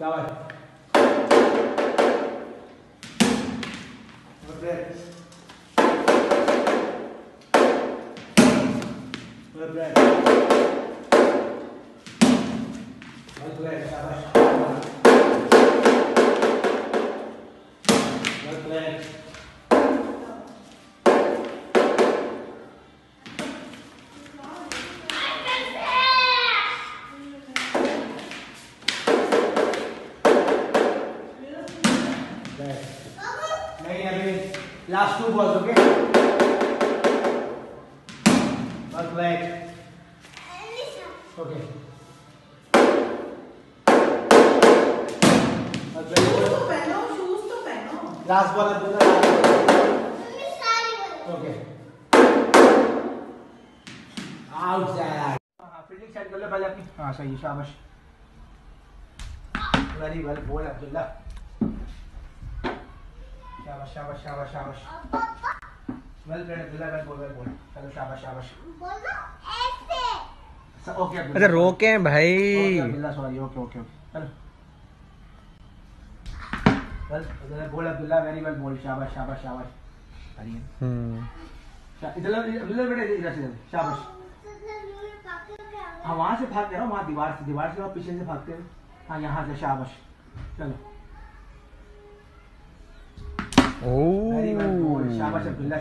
शाबाश। Last 2 balls, okay? Work right. Okay. Shoes तो पहनो। Last ball है पूरा। Okay. Outside. हाँ फील्डिंग सेट कर लो पहले अपनी। हाँ सही शाबाश। Very well ball Abdullah. शाबाश शाबाश शाबाश शाबाश। Well played Abdullah well ball. चलो शाबाश शाबाश। बोलो ऐसे। ओके अब्दुल्ला। अच्छा रोके भाई। Okay Abdullah sorry okay okay चलो। Well ball Abdullah very well ball शाबाश शाबाश शाबाश। इधर अब्दुल्ला बेटा इधर से शाबाश। हाँ वहाँ से भाग रहा हूँ वहाँ दीवार से और पीछे से भागते हैं। हाँ यहाँ से शाबाश चलो। ओह वेरी वेल बॉल शाबाश अब्दुल्ला।